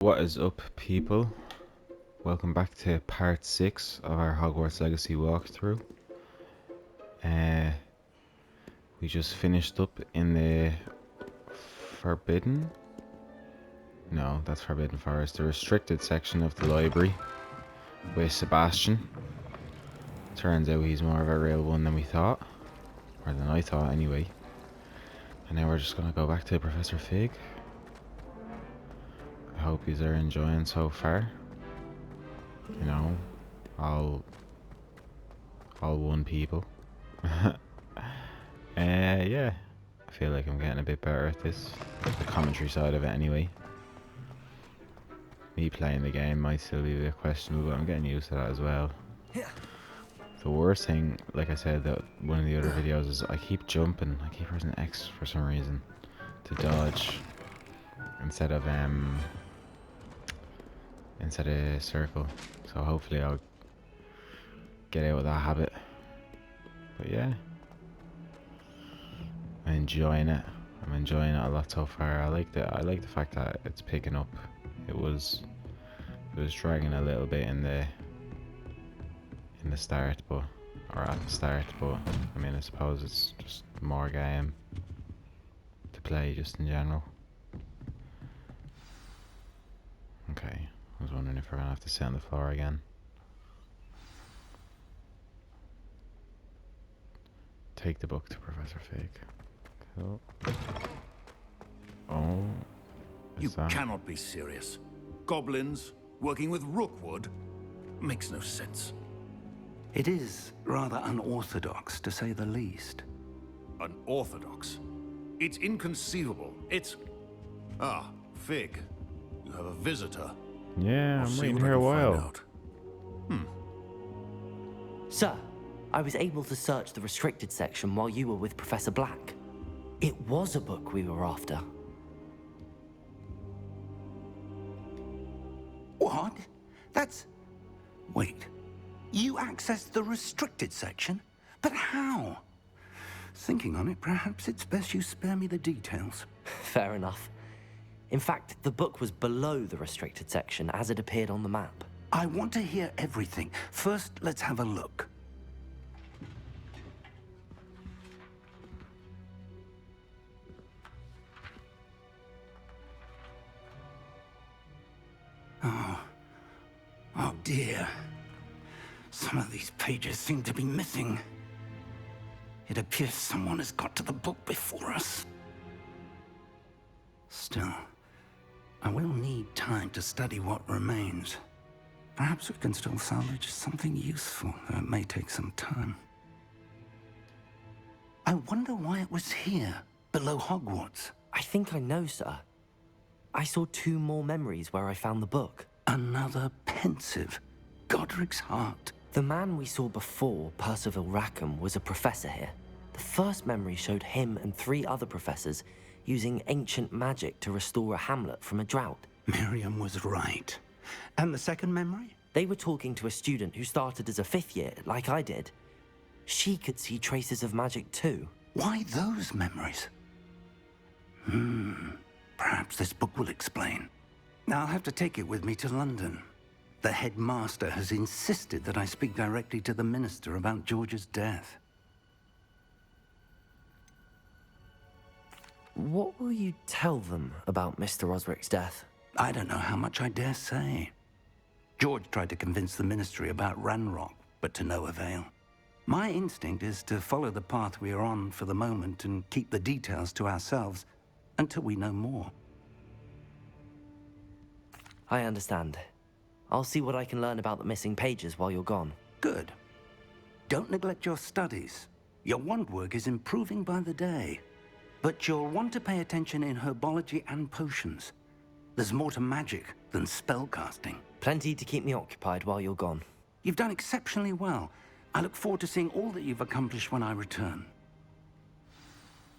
What is up, people? Welcome back to part 6 of our Hogwarts Legacy walkthrough. We just finished up in the Forbidden? No, that's Forbidden Forest. The restricted section of the library with Sebastian. Turns out he's more of a real one than we thought. Or than I thought, anyway. And now we're just gonna go back to Professor Fig. I hope you are enjoying so far. You know, all one people. Yeah, I feel like I'm getting a bit better at this, the commentary side of it anyway. Me playing the game might still be a bit questionable, but I'm getting used to that as well. The worst thing, like I said, that one of the other videos, is I keep jumping, I keep pressing X for some reason to dodge instead of circle. So hopefully I'll get out of that habit. But yeah, I'm enjoying it. I'm enjoying it a lot so far. I like the fact that it's picking up. It was dragging a little bit in the start, or at the start, but I mean, I suppose it's just more game to play just in general. Okay, I was wondering if we're gonna have to sit on the floor again. Take the book to Professor Fig. Cool. Oh, You cannot be serious. Goblins working with Rookwood makes no sense. It is rather unorthodox, to say the least. Unorthodox? It's inconceivable. It's... Ah, Fig. You have a visitor. Yeah, I'll I'm see waiting what I here a can find while. out. Sir, I was able to search the restricted section while you were with Professor Black. It was a book we were after. What? That's... Wait. You accessed the restricted section? But how? Thinking on it, perhaps it's best you spare me the details. Fair enough. In fact, the book was below the restricted section as it appeared on the map. I want to hear everything. First, let's have a look. Oh dear. Some of these pages seem to be missing. It appears someone has got to the book before us. Still, I will need time to study what remains. Perhaps we can still salvage something useful, though it may take some time. I wonder why it was here, below Hogwarts. I think I know, sir. I saw 2 more memories where I found the book. Another pensive. Godric's heart. The man we saw before, Percival Rackham, was a professor here. The first memory showed him and 3 other professors using ancient magic to restore a hamlet from a drought. Miriam was right. And the second memory? They were talking to a student who started as a 5th year, like I did. She could see traces of magic too. Why those memories? Perhaps this book will explain. Now I'll have to take it with me to London. The headmaster has insisted that I speak directly to the minister about George's death. What will you tell them about Mr. Osric's death? I don't know how much I dare say. George tried to convince the ministry about Ranrock, but to no avail. My instinct is to follow the path we are on for the moment and keep the details to ourselves until we know more. I understand. I'll see what I can learn about the missing pages while you're gone. Good. Don't neglect your studies. Your wand work is improving by the day. But you'll want to pay attention in herbology and potions. There's more to magic than spellcasting. Plenty to keep me occupied while you're gone. You've done exceptionally well. I look forward to seeing all that you've accomplished when I return.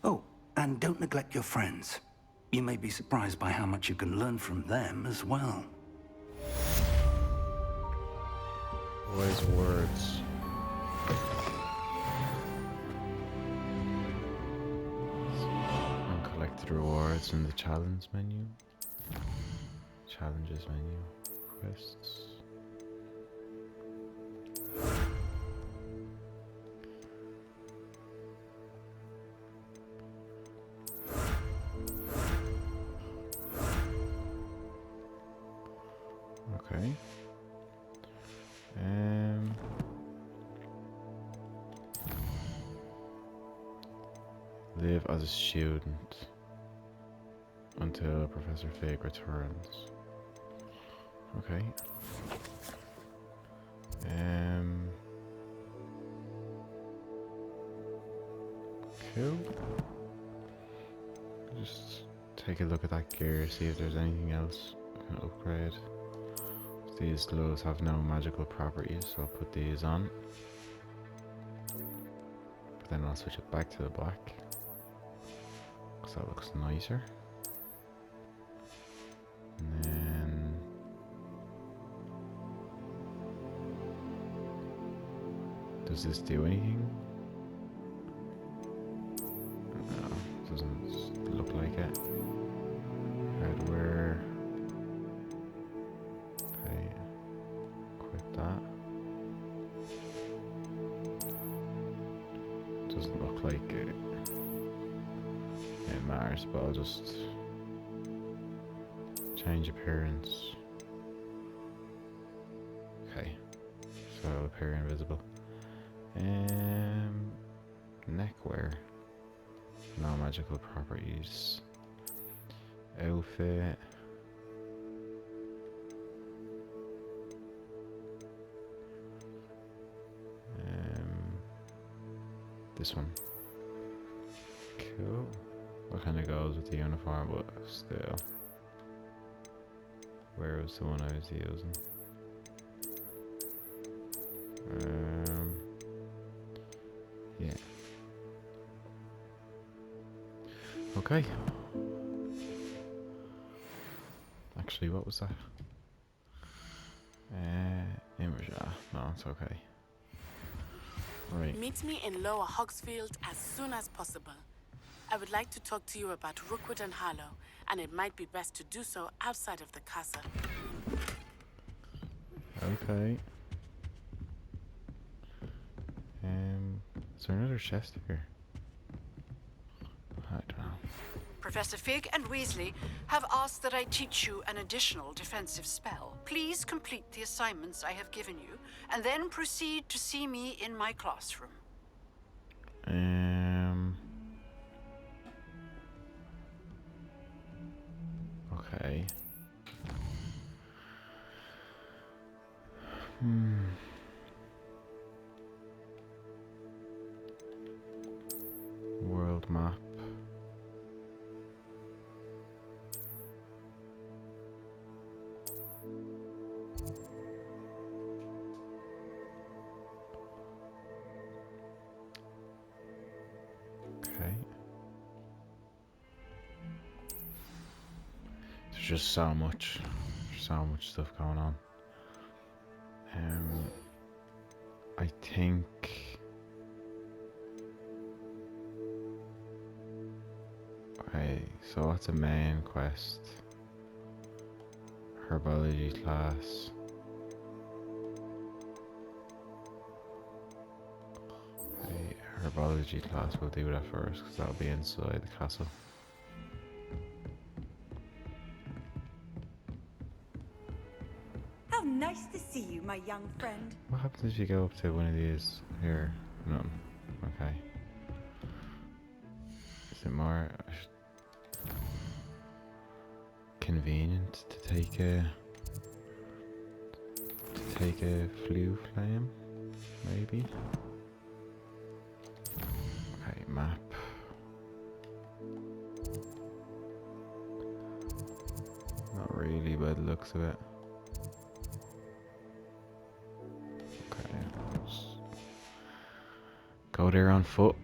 Oh, and don't neglect your friends. You may be surprised by how much you can learn from them as well. Wise words. Uncollected rewards in the challenge menu. challenges menu. Quests. Okay. Live as a student until Professor Fig returns. Okay. Cool. Just take a look at that gear, see if there's anything else I can upgrade. These gloves have no magical properties, so I'll put these on. But then I'll switch it back to the black, because that looks nicer. And then does this do anything? No, doesn't look like it. Hardware. Okay, equip that. Doesn't look like it matters, but I'll just change appearance. Okay, so it'll appear invisible. Neckwear. No magical properties. Outfit. This one. Cool. What kind of goes with the uniform, but still. Where was the one I was using? Yeah. Okay. Actually, what was that? Image. No, it's okay. Right. Meet me in Lower Hogsfield as soon as possible. I would like to talk to you about Rookwood and Harlow, and it might be best to do so outside of the castle. Okay. Is there another chest here? I don't know. Professor Fig and Weasley have asked that I teach you an additional defensive spell. Please complete the assignments I have given you, and then proceed to see me in my classroom. Okay. World map. Okay. There's just so much stuff going on. I think okay, so what's a main quest? Herbology class. Okay, Herbology class, we'll do that first because that'll be inside the castle. How nice to see you, my young friend. What happens if you go up to one of these here? No. Okay. Is it more convenient to take a flu flame? Maybe. Okay, map. Not really by the looks of it. Go there on foot.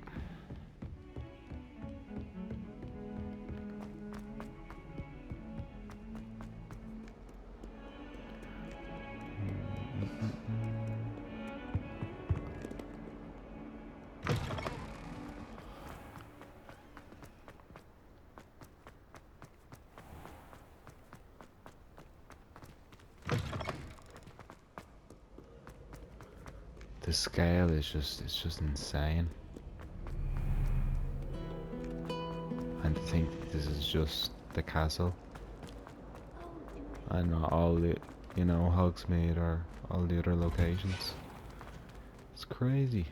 The scale is it's just insane. And to think this is just the castle. And not all the, you know, Hogsmeade or all the other locations. It's crazy.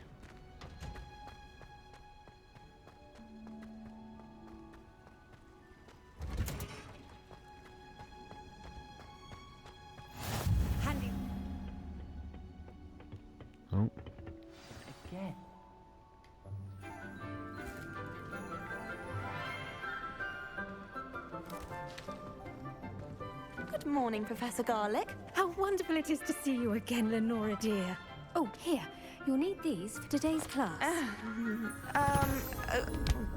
Handy. Oh. Again. Good morning, Professor Garlick. How wonderful it is to see you again, Lenora dear. Oh, here. You'll need these for today's class.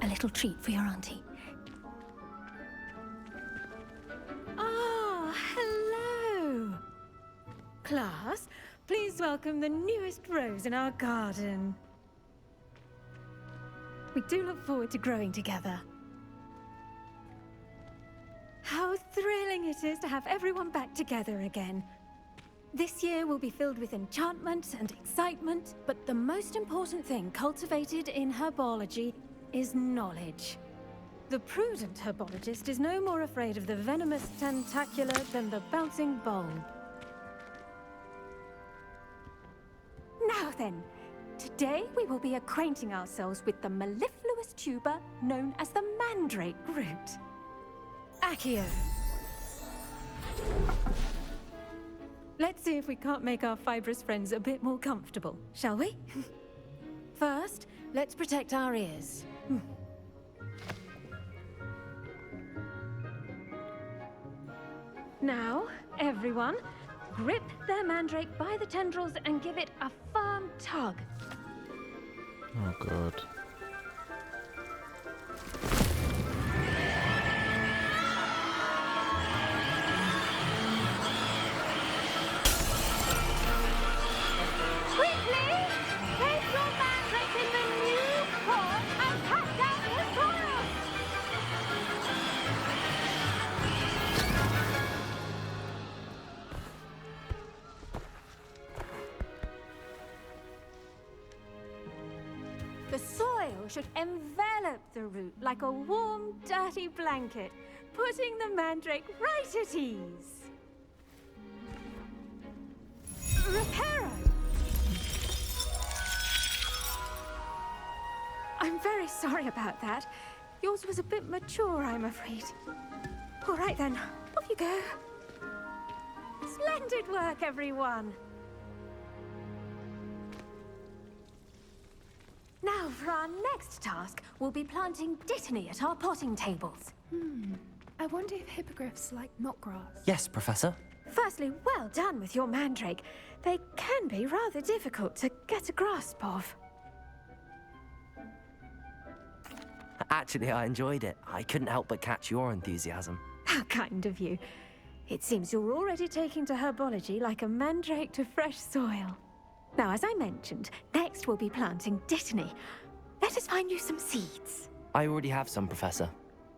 A little treat for your auntie. Ah, hello. Class, please welcome the newest rose in our garden. We do look forward to growing together. How thrilling it is to have everyone back together again. This year will be filled with enchantment and excitement, but the most important thing cultivated in herbology is knowledge. The prudent herbologist is no more afraid of the venomous tentacular than the bouncing bulb. Now then, today we will be acquainting ourselves with the mellifluous tuber known as the mandrake root. Accio. Let's see if we can't make our fibrous friends a bit more comfortable, shall we? First, let's protect our ears. Now, everyone, grip their mandrake by the tendrils and give it a firm tug. Oh god. Quickly! Place your mandrake in the new pot and pack down the soil! The soil should envelop the root like a warm, dirty blanket, putting the mandrake right at ease. Reparo! I'm very sorry about that. Yours was a bit mature, I'm afraid. All right then, off you go. Splendid work, everyone. Now, for our next task, we'll be planting dittany at our potting tables. I wonder if hippogriffs like knotgrass. Yes, Professor. Firstly, well done with your mandrake. They can be rather difficult to get a grasp of. Actually, I enjoyed it. I couldn't help but catch your enthusiasm. How kind of you. It seems you're already taking to herbology like a mandrake to fresh soil. Now, as I mentioned, next we'll be planting dittany. Let us find you some seeds. I already have some, Professor.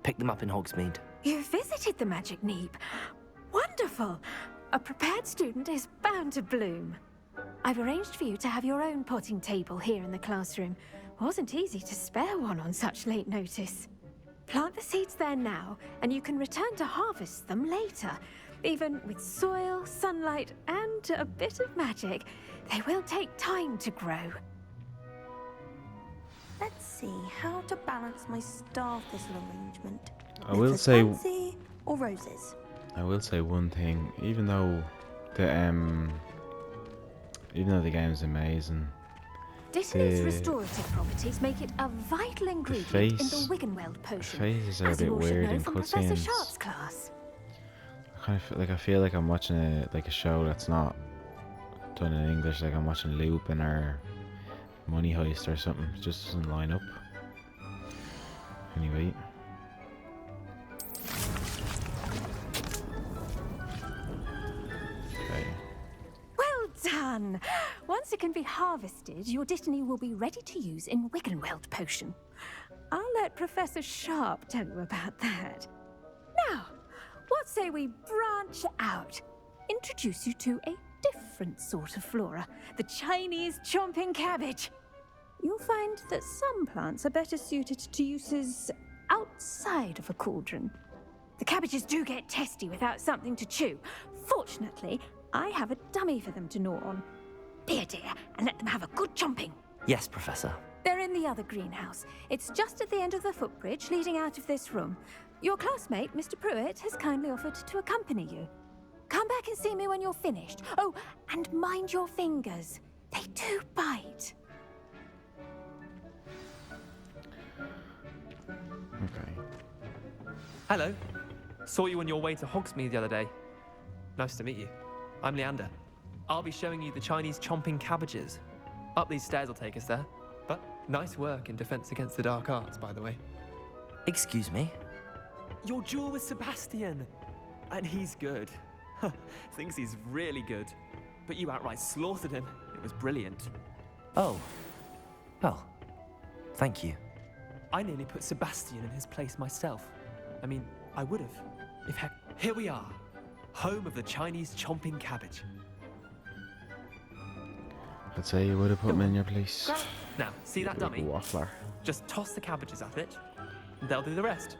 Picked them up in Hogsmeade. You visited the Magic Neep. Wonderful! A prepared student is bound to bloom. I've arranged for you to have your own potting table here in the classroom. Wasn't easy to spare one on such late notice. Plant the seeds there now, and you can return to harvest them later. Even with soil, sunlight, and a bit of magic, they will take time to grow. Let's see how to balance my star thistle arrangement. I will Lettuce say fancy or roses. I will say one thing, even though the game's amazing, Dittany's The- restorative properties make it a vital ingredient in the face- Wiggenweld potion, faces are a as you bit all should weird know in from Professor cutscenes. Sharp's class. I feel like I'm watching a show that's not done in English, like I'm watching Lupin or Money Heist or something. It just doesn't line up. Anyway. Okay. Well done! Once it can be harvested, your dittany will be ready to use in Wiggenweld potion. I'll let Professor Sharp tell you about that. Now, what say we branch out? Introduce you to a different different sort of flora, the Chinese chomping cabbage. You'll find that some plants are better suited to uses outside of a cauldron. The cabbages do get testy without something to chew. Fortunately, I have a dummy for them to gnaw on. Dear, and let them have a good chomping. Yes, Professor. They're in the other greenhouse. It's just at the end of the footbridge leading out of this room. Your classmate, Mr. Pruitt, has kindly offered to accompany you. Come back and see me when you're finished. Oh, and mind your fingers. They do bite. Okay. Hello. Saw you on your way to Hogsmeade the other day. Nice to meet you. I'm Leander. I'll be showing you the Chinese chomping cabbages. Up these stairs will take us there. But nice work in Defense Against the Dark Arts, by the way. Excuse me? Your duel with Sebastian. And he's good. Thinks he's really good. But you outright slaughtered him. It was brilliant. Oh. Well, thank you. I nearly put Sebastian in his place myself. I mean, I would have. If heck, here we are. Home of the Chinese chomping cabbage. I'd say you would have put me in your place. Now, see that dummy? Waffler. Just toss the cabbages at it. And they'll do the rest.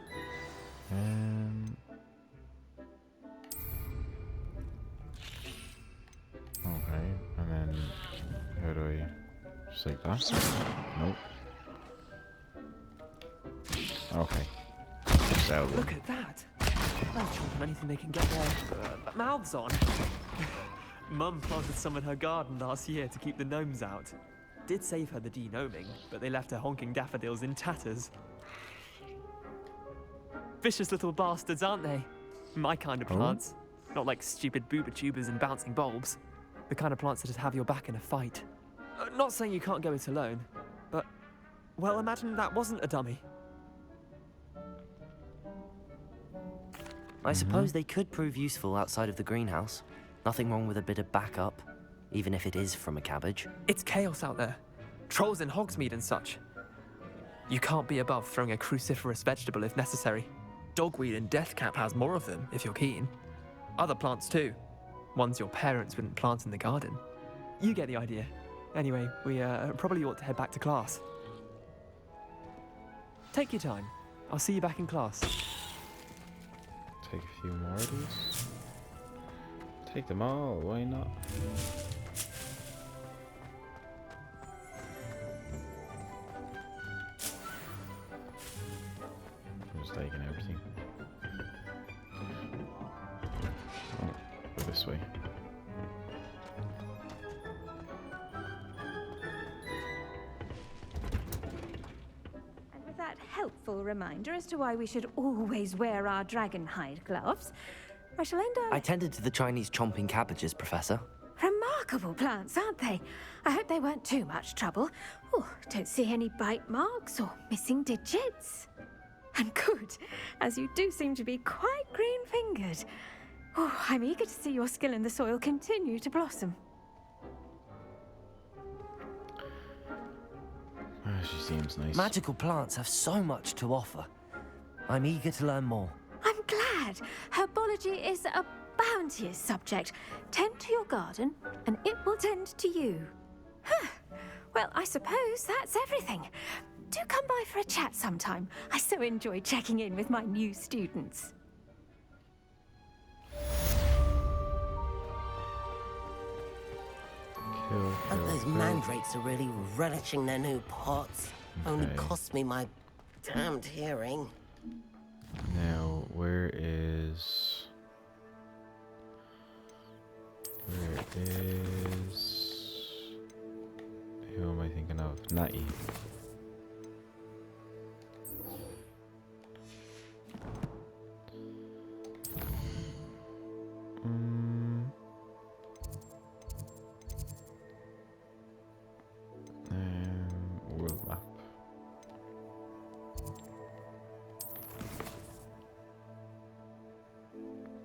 Okay, and then how do I just like that? Nope. Okay. So Look at that. They'll chomp on anything they can get their mouths on. Mum planted some in her garden last year to keep the gnomes out. Did save her the de-gnoming, but they left her honking daffodils in tatters. Vicious little bastards, aren't they? My kind of plants. Not like stupid booba tubers and bouncing bulbs. The kind of plants that'd have your back in a fight. Not saying you can't go it alone, but, well, imagine that wasn't a dummy. I suppose they could prove useful outside of the greenhouse. Nothing wrong with a bit of backup, even if it is from a cabbage. It's chaos out there. Trolls in Hogsmeade and such. You can't be above throwing a cruciferous vegetable if necessary. Dogweed and deathcap has more of them, if you're keen. Other plants too. Ones your parents wouldn't plant in the garden. You get the idea. Anyway, we probably ought to head back to class. Take your time. I'll see you back in class. take a few more of these. Take them all, why not? I'm just taking everything. Oh, go this way. And with that helpful reminder as to why we should always wear our dragon hide gloves, I shall end our... I tended to the Chinese chomping cabbages, Professor. Remarkable plants, aren't they? I hope they weren't too much trouble. Oh, don't see any bite marks or missing digits. And good, as you do seem to be quite green-fingered. Oh, I'm eager to see your skill in the soil continue to blossom. She seems nice. Magical plants have so much to offer. I'm eager to learn more. I'm glad. Herbology is a bounteous subject. Tend to your garden, and it will tend to you. Huh. Well, I suppose that's everything. Do come by for a chat sometime. I so enjoy checking in with my new students. Hope those mandrakes are really relishing their new pots. Only cost me my damned hearing. Now, where is... Who am I thinking of? Natty. World map.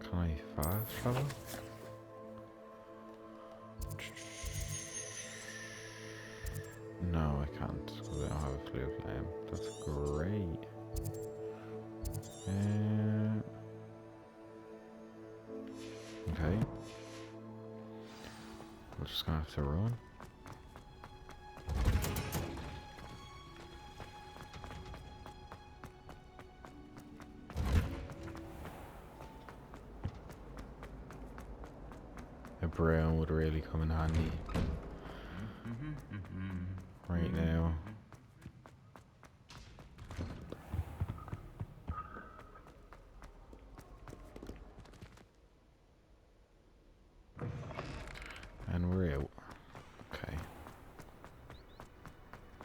Can I fast travel? No, I can't because I don't have a flu flame. That's great. Okay. I'm just gonna have to run. A brown would really come in handy right now. And we're out. Okay.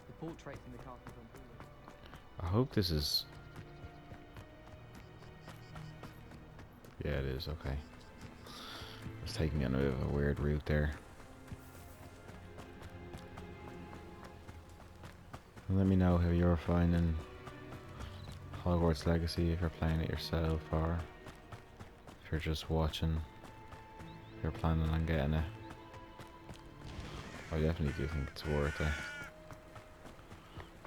The portrait in the castle's on. I hope this is... Yeah, it is. Okay. It's taking me on a bit of a weird route there. Let me know how you're finding Hogwarts Legacy, if you're playing it yourself or if you're just watching, if you're planning on getting it. I definitely do think it's worth it.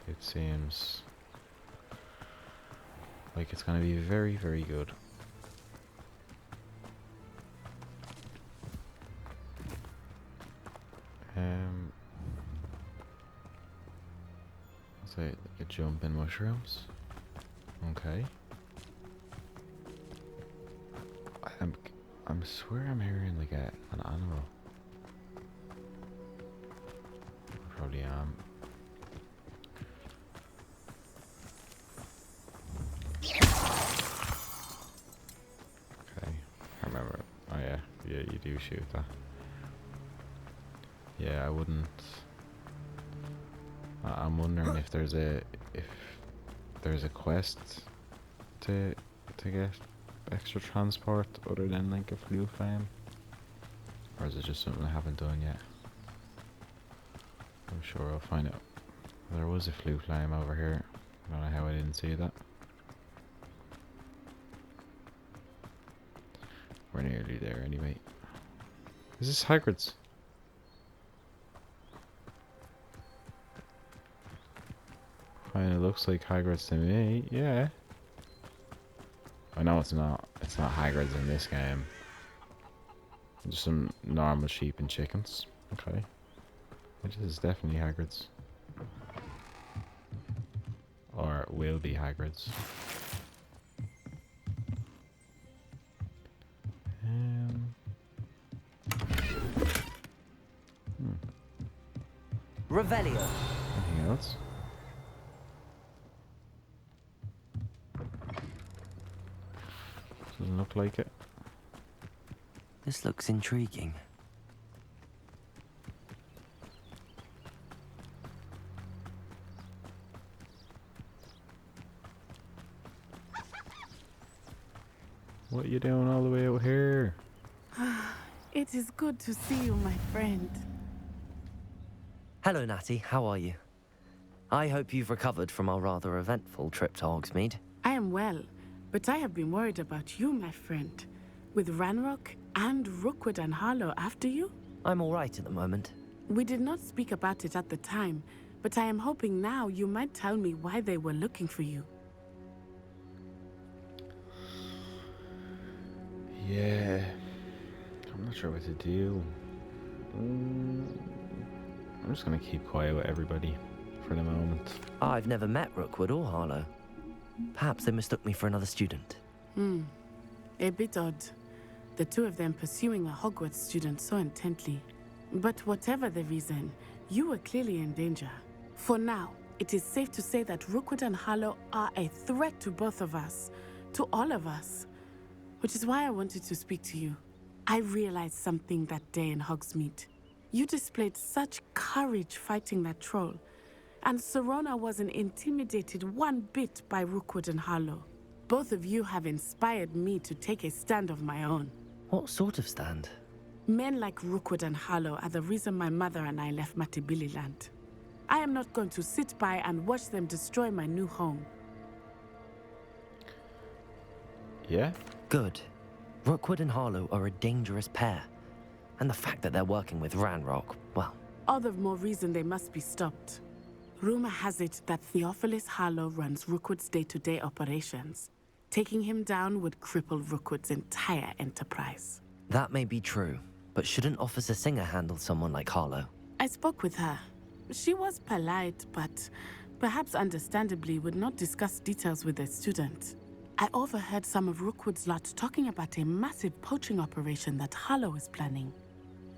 It seems like it's going to be very, very good. So like a jump in mushrooms. Okay. I'm swear I'm hearing like an animal. I probably am. Okay. I remember. Oh yeah. Yeah, you do shoot that. Yeah, I wouldn't. I'm wondering if there's a quest to get extra transport other than like a flue flame, or is it just something I haven't done yet? I'm sure I'll find out. There was a flue flame over here. I don't know how I didn't see that. We're nearly there anyway. Is this Hagrid's? Kinda looks like Hagrid's to me, yeah. I know it's not Hagrid's in this game. Just some normal sheep and chickens. Okay. Which is definitely Hagrid's. Or will be Hagrid's. Revelio. Anything else? Doesn't look like it. This looks intriguing. What are you doing all the way out here? It is good to see you, my friend. Hello, Natty. How are you? I hope you've recovered from our rather eventful trip to Hogsmeade. I am well, but I have been worried about you, my friend. With Ranrock and Rookwood and Harlow after you? I'm all right at the moment. We did not speak about it at the time, but I am hoping now you might tell me why they were looking for you. Yeah, I'm not sure what to do. I'm just gonna keep quiet with everybody for the moment. I've never met Rookwood or Harlow. Perhaps they mistook me for another student. A bit odd. The two of them pursuing a Hogwarts student so intently. But whatever the reason, you were clearly in danger. For now, it is safe to say that Rookwood and Harlow are a threat to both of us. To all of us. Which is why I wanted to speak to you. I realized something that day in Hogsmeade. You displayed such courage fighting that troll. And Serona wasn't intimidated one bit by Rookwood and Harlow. Both of you have inspired me to take a stand of my own. What sort of stand? Men like Rookwood and Harlow are the reason my mother and I left Matibili-land. I am not going to sit by and watch them destroy my new home. Yeah? Good. Rookwood and Harlow are a dangerous pair. And the fact that they're working with Ranrock, well... All the more reason they must be stopped. Rumor has it that Theophilus Harlow runs Rookwood's day-to-day operations. Taking him down would cripple Rookwood's entire enterprise. That may be true, But shouldn't Officer Singer handle someone like Harlow? I spoke with her. She was polite, but perhaps understandably would not discuss details with the student. I overheard some of Rookwood's lot talking about a massive poaching operation that Harlow is planning.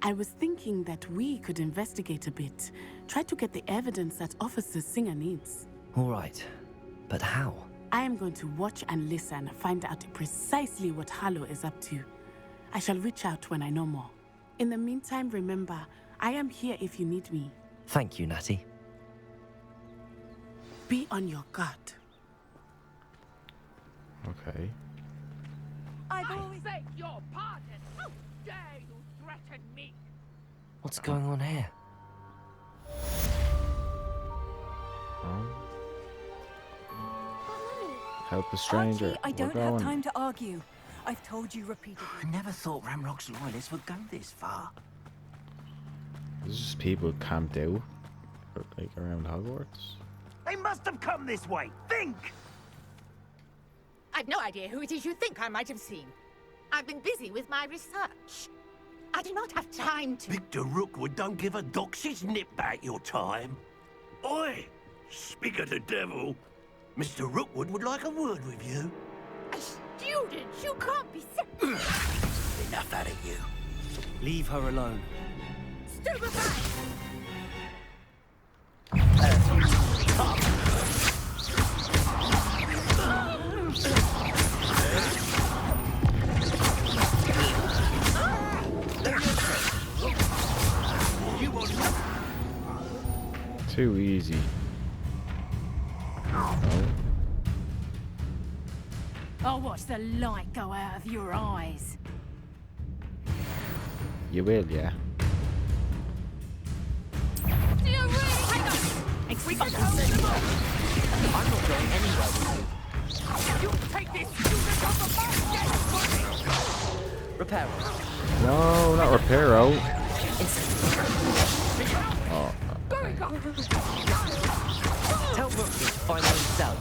I was thinking that we could investigate a bit, try to get the evidence that Officer Singer needs. All right, but how? I am going to watch and listen, find out precisely what Harlow is up to. I shall reach out when I know more. In the meantime, remember, I am here if you need me. Thank you, Natty. Be on your guard. Okay. I beg your pardon. How dare you threaten me? What's going on here? Help a stranger. Archie, I don't have time to argue. I've told you repeatedly. I never thought Ranrock's loyalists would go this far. There's just people camped out, like around Hogwarts. They must have come this way. Think! I've no idea who it is you think I might have seen. I've been busy with my research. I do not have time to... Victor Rookwood don't give a doxy's nip back your time. Oi! Speak of the devil. Mr. Rookwood would like a word with you. A student? You can't be... Enough out of you. Leave her alone. Stupefy! Too easy. I'll watch the light go out of your eyes. You will, yeah. Do you really hang on? We can hold them up. I'm not going anywhere with You take this student off the basket! you. Reparo. No, not Reparo. Oh. Tell Rookwood to find out himself.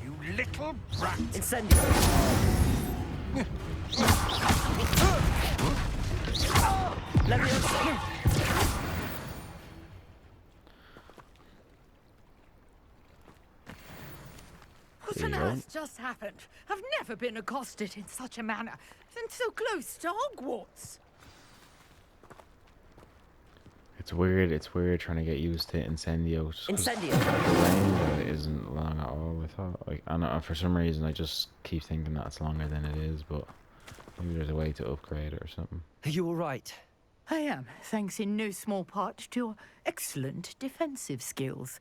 You little brat! Incendio. Leviosa. What on earth just happened? I've never been accosted in such a manner, and so close to Hogwarts. It's weird trying to get used to Incendio. Incendio. The range of it isn't long at all, I thought. Like, I don't know, for some reason I just keep thinking that it's longer than it is, but maybe there's a way to upgrade it or something. Are you alright? I am, thanks in no small part to your excellent defensive skills.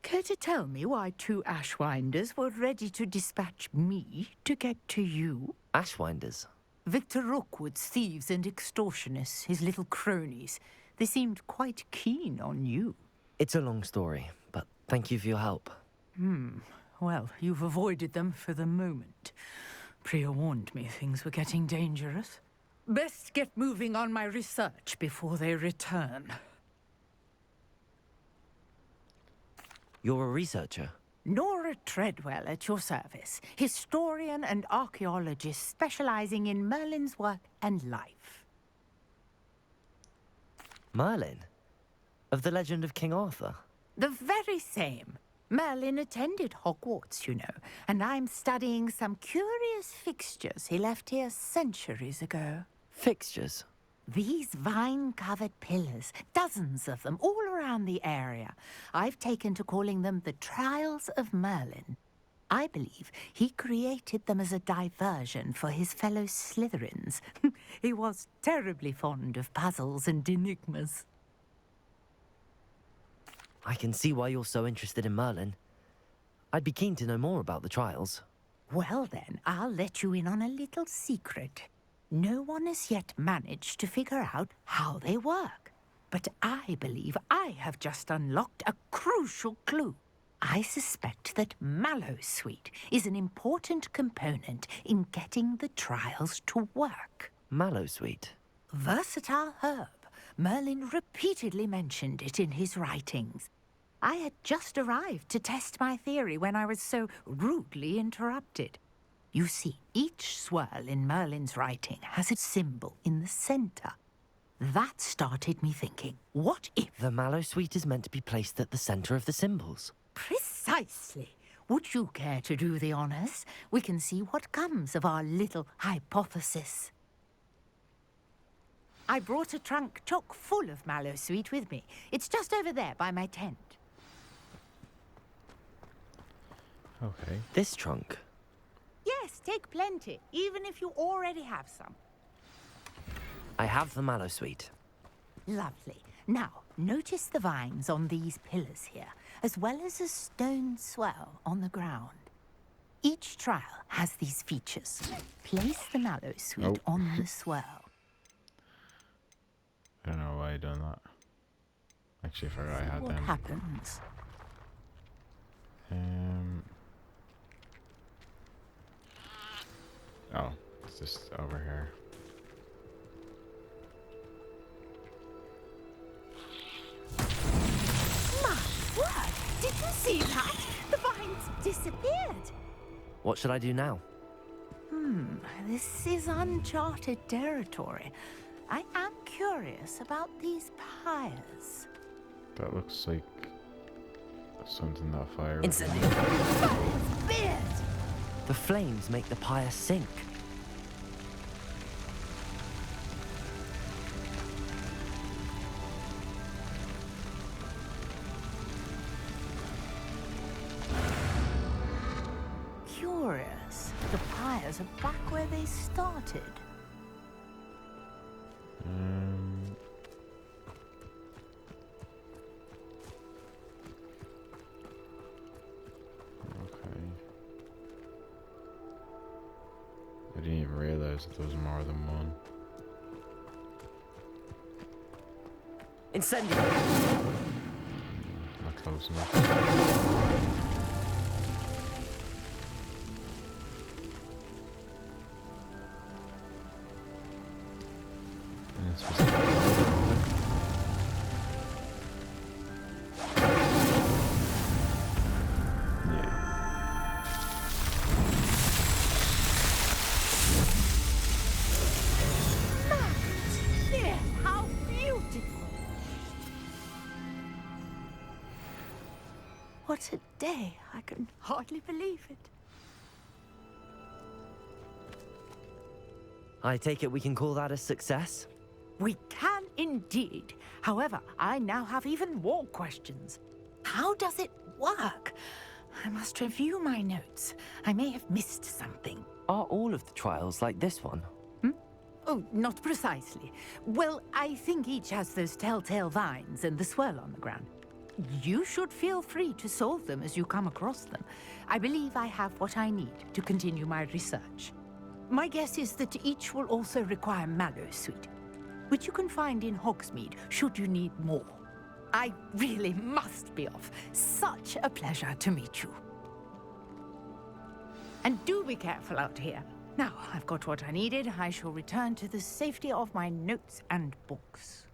Care to tell me why 2 Ashwinders were ready to dispatch me to get to you? Ashwinders? Victor Rookwood's thieves and extortionists, his little cronies. They seemed quite keen on you. It's a long story, but thank you for your help. Well, you've avoided them for the moment. Priya warned me things were getting dangerous. Best get moving on my research before they return. You're a researcher? Nora Treadwell at your service. Historian and archaeologist specializing in Merlin's work and life. Merlin? Of the legend of King Arthur? The very same. Merlin attended Hogwarts, you know, and I'm studying some curious fixtures he left here centuries ago. Fixtures? These vine-covered pillars, dozens of them, all around the area. I've taken to calling them the Trials of Merlin. I believe he created them as a diversion for his fellow Slytherins. He was terribly fond of puzzles and enigmas. I can see why you're so interested in Merlin. I'd be keen to know more about the trials. Well then, I'll let you in on a little secret. No one has yet managed to figure out how they work. But I believe I have just unlocked a crucial clue. I suspect that Mallowsweet is an important component in getting the trials to work. Mallowsweet? Versatile herb. Merlin repeatedly mentioned it in his writings. I had just arrived to test my theory when I was so rudely interrupted. You see, each swirl in Merlin's writing has a symbol in the center. That started me thinking, what if... The mallow sweet is meant to be placed at the center of the symbols. Precisely. Would you care to do the honors? We can see what comes of our little hypothesis. I brought a trunk chock full of mallow sweet with me. It's just over there by my tent. Okay. This trunk? Yes, take plenty, even if you already have some. I have the mallow sweet. Lovely. Now, notice the vines on these pillars here, as well as a stone swell on the ground. Each trial has these features. Place the mallow sweet on the swell. I don't know why I done that. Actually, I forgot I had what them. happens? Oh, it's just over here. My word! Did you see that? The vines disappeared. What should I do now? This is uncharted territory. I am curious about these pyres. That looks like something that fire. Incendiary! Beard! The flames make the pyre sink. Curious. The pyres are back where they started. Okay. I didn't even realize that there was more than one. Incendiary! Not close enough. And it's supposed to How beautiful! What a day! I can hardly believe it. I take it we can call that a success? We can indeed. However, I now have even more questions. How does it work? I must review my notes. I may have missed something. Are all of the trials like this one? Oh, not precisely. Well, I think each has those telltale vines and the swirl on the ground. You should feel free to solve them as you come across them. I believe I have what I need to continue my research. My guess is that each will also require mallow sweet, which you can find in Hogsmeade should you need more. I really must be off. Such a pleasure to meet you. And do be careful out here. Now, I've got what I needed. I shall return to the safety of my notes and books.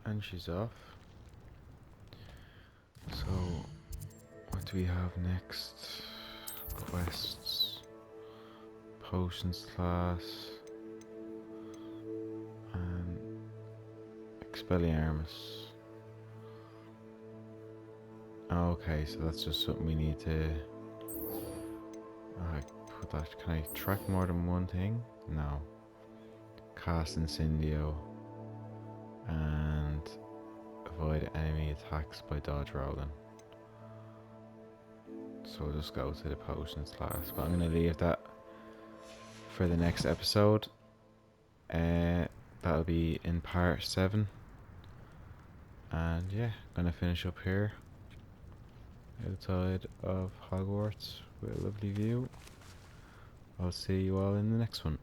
And she's off. So, what do we have next? Quests. Potions class. And Expelliarmus. Okay, so that's just something we need to... put that. Can I track more than one thing? No. Cast Incendio. And avoid enemy attacks by dodge rolling. So we'll just go to the potions class. But I'm going to leave that for the next episode. That'll be in part 7. And yeah, going to finish up here outside of Hogwarts with a lovely view. I'll see you all in the next one.